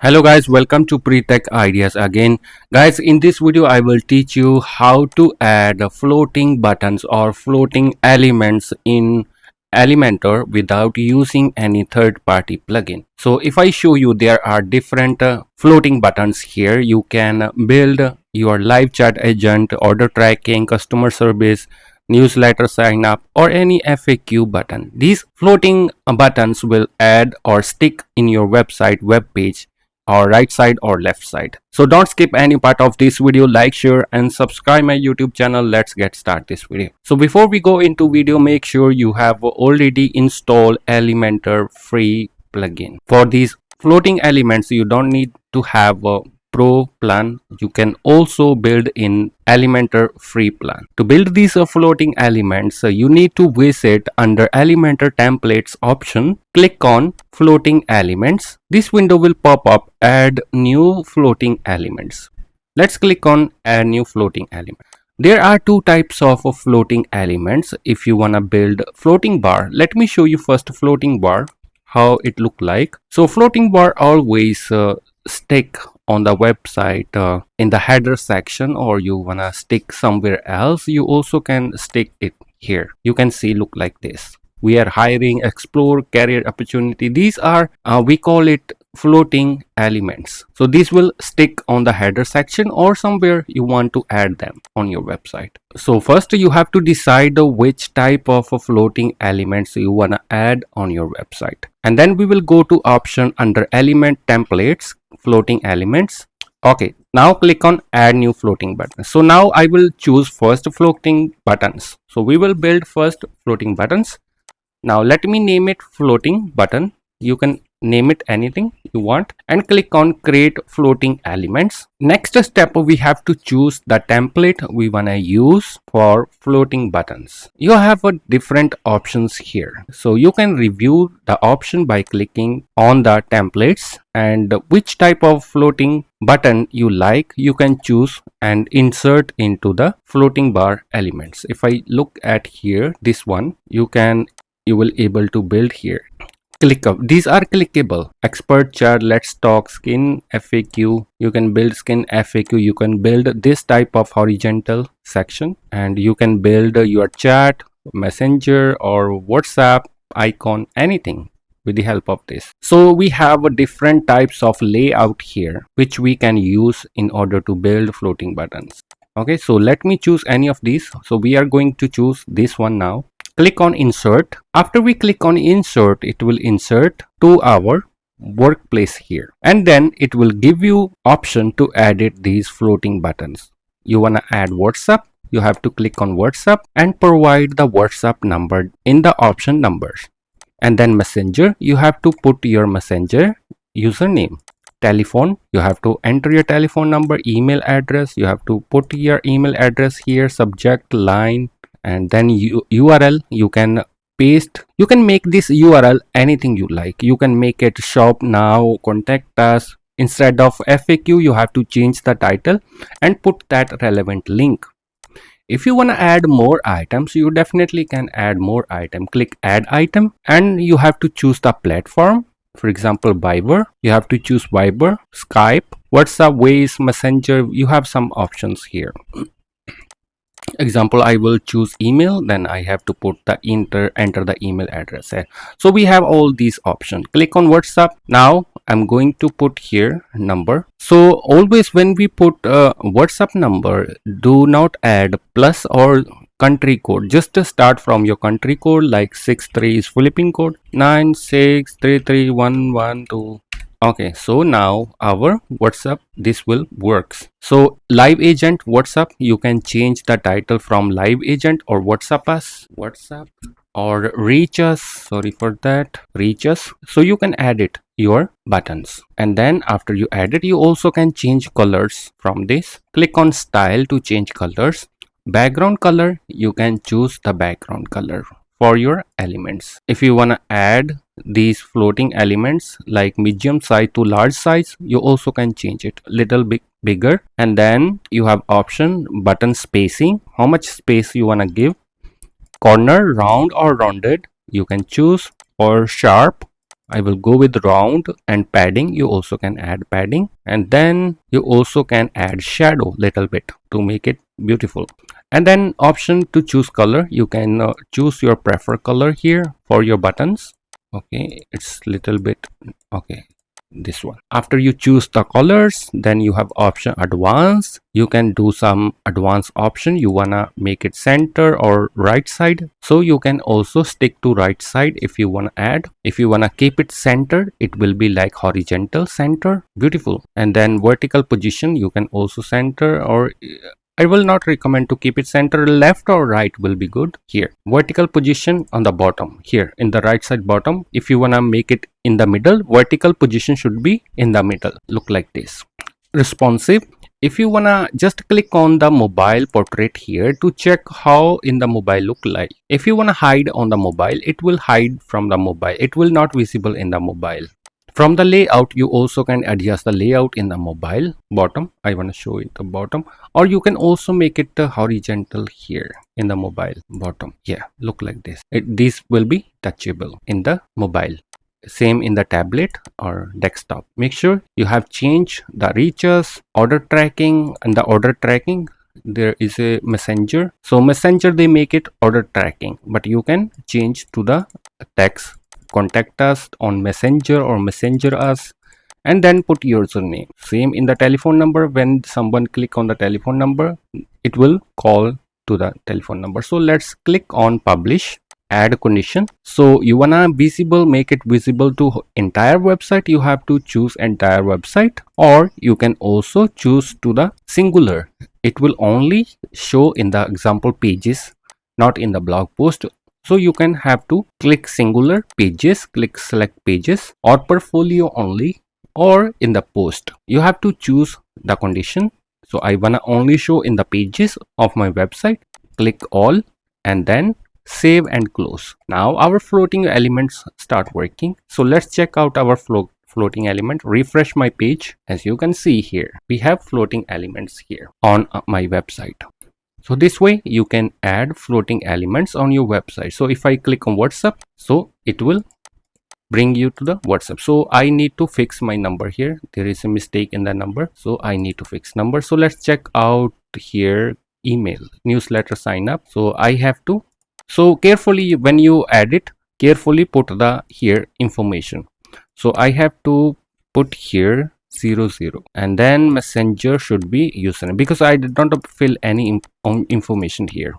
Hello guys, welcome to Pre-Tech Ideas again. Guys, in this video I will teach you how to add floating buttons or floating elements in Elementor without using any third-party plugin. So if I show you, there are different floating buttons here. You can build your live chat agent, order tracking, customer service, newsletter sign up, or any FAQ button. These floating buttons will add or stick in your website web page or right side or left side. So don't skip any part of this video. Like, share and subscribe my YouTube channel. Let's get started this video. So before we go into video, make sure you have already installed Elementor free plugin. For these floating elements, you don't need to have a Pro plan. You can also build in Elementor free plan. To build these floating elements, you need to visit under Elementor templates option, click on floating elements. This window will pop up, add new floating elements. Let's click on add new floating element. There are two types of floating elements. If you want to build floating bar, let me show you first floating bar, how it look like. So floating bar always stick on the website in the header section, or you wanna stick somewhere else, you also can stick it here. You can see look like this. We are hiring, explore career opportunity. These are we call it floating elements. So these will stick on the header section or somewhere you want to add them on your website. So first you have to decide which type of floating elements you want to add on your website, and then we will go to option under element templates, floating elements. Okay, now click on add new floating button. So now I will choose first floating buttons. So we will build first floating buttons. Now let me name it floating button. You can name it anything you want and click on create floating elements. Next step, we have to choose the template we want to use for floating buttons. You have different options here, so you can review the option by clicking on the templates, and which type of floating button you like you can choose and insert into the floating bar elements. If I look at here, this one you will able to build here. Click up. These are clickable. Expert chat, let's talk, skin FAQ. You can build skin FAQ. You can build this type of horizontal section, and you can build your chat, messenger or WhatsApp icon, anything with the help of this. So we have different types of layout here which we can use in order to build floating buttons. Okay, so let me choose any of these. So we are going to choose this one now. Click on insert. After we click on insert, it will insert to our workplace here, and then it will give you option to edit these floating buttons. You want to add WhatsApp, you have to click on WhatsApp and provide the WhatsApp number in the option numbers. And then messenger, you have to put your messenger username. Telephone, you have to enter your telephone number. Email address, you have to put your email address here. Subject line, and then URL, you can paste. You can make this URL anything you like. You can make it shop now, contact us. Instead of FAQ, you have to change the title and put that relevant link. If you want to add more items, you definitely can add more item. Click add item, and you have to choose the platform. For example, Viber, you have to choose Viber, Skype, WhatsApp, Waze, Messenger. You have some options here. Example, I will choose email, then I have to put the enter the email address. So we have all these options. Click on WhatsApp. Now I'm going to put here number. So always when we put WhatsApp number, do not add plus or country code. Just start from your country code, like 63 is Philippine code, 9633112. Okay, so now our WhatsApp, this will works. So live agent WhatsApp, you can change the title from live agent or WhatsApp us, WhatsApp, or reach us, sorry for that, reach us. So you can add it your buttons, and then after you add it, you also can change colors from this. Click on style to change colors. Background color, you can choose the background color for your elements. If you want to add these floating elements like medium size to large size, you also can change it little bit bigger. And then you have option button spacing, how much space you want to give, corner, round or rounded, you can choose, or sharp, I will go with round and padding. You also can add padding, and then you also can add shadow little bit to make it beautiful. And then option to choose color, you can choose your preferred color here for your buttons. Okay, it's little bit okay, this one. After you choose the colors, then you have option advanced. You can do some advanced option. You wanna make it center or right side, so you can also stick to right side if you wanna add. If you wanna keep it centered, it will be like horizontal center, beautiful. And then vertical position, you can also center, or I will not recommend to keep it center. Left or right will be good. Here, vertical position on the bottom, here in the right side bottom. If you wanna make it in the middle, vertical position should be in the middle, look like this. Responsive, if you wanna just click on the mobile portrait here to check how in the mobile look like. If you wanna hide on the mobile, it will hide from the mobile, it will not visible in the mobile. From the layout, you also can adjust the layout in the mobile bottom. I want to show it the bottom, or you can also make it horizontal here in the mobile bottom. Yeah, look like this. This will be touchable in the mobile. Same in the tablet or desktop. Make sure you have changed the reaches, order tracking, and the order tracking. There is a messenger. So messenger, they make it order tracking, but you can change to the text. Contact us on messenger or messenger us, and then put username. Same in the telephone number, when someone click on the telephone number, it will call to the telephone number. So let's click on publish, add condition. So you wanna visible, make it visible to entire website, you have to choose entire website, or you can also choose to the singular. It will only show in the example pages, not in the blog post. So you can have to click singular pages, click select pages, or portfolio only, or in the post. You have to choose the condition. So I wanna only show in the pages of my website. Click all, and then save and close. Now our floating elements start working. So let's check out our floating element. Refresh my page. As you can see here, we have floating elements here on my website. So this way you can add floating elements on your website. So if I click on WhatsApp, so it will bring you to the WhatsApp. So I need to fix my number here. There is a mistake in the number, so I need to fix number. So let's check out here, email, newsletter sign up. So I have to, so carefully when you add it, carefully put the here information. So I have to put here 00, and then messenger should be username, because I did not fill any information here.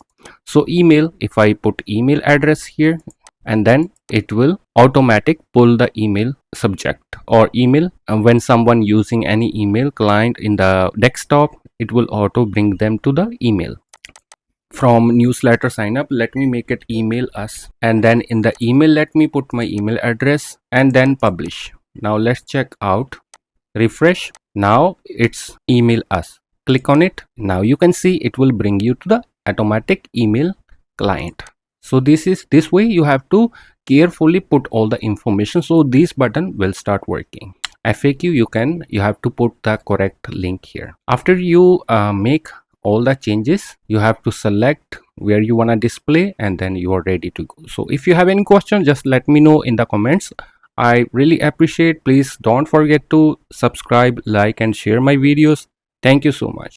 So email, if I put email address here, and then it will automatic pull the email subject or email, and when someone using any email client in the desktop, it will auto bring them to the email. From newsletter sign up, let me make it email us, and then in the email let me put my email address, and then publish. Now let's check out, refresh. Now it's email us, click on it. Now you can see it will bring you to the automatic email client. So this way you have to carefully put all the information, so this button will start working. FAQ, you have to put the correct link here. After you make all the changes, you have to select where you want to display, and then you are ready to go. So if you have any question, just let me know in the comments. I really appreciate. Please don't forget to subscribe, like, and share my videos. Thank you so much.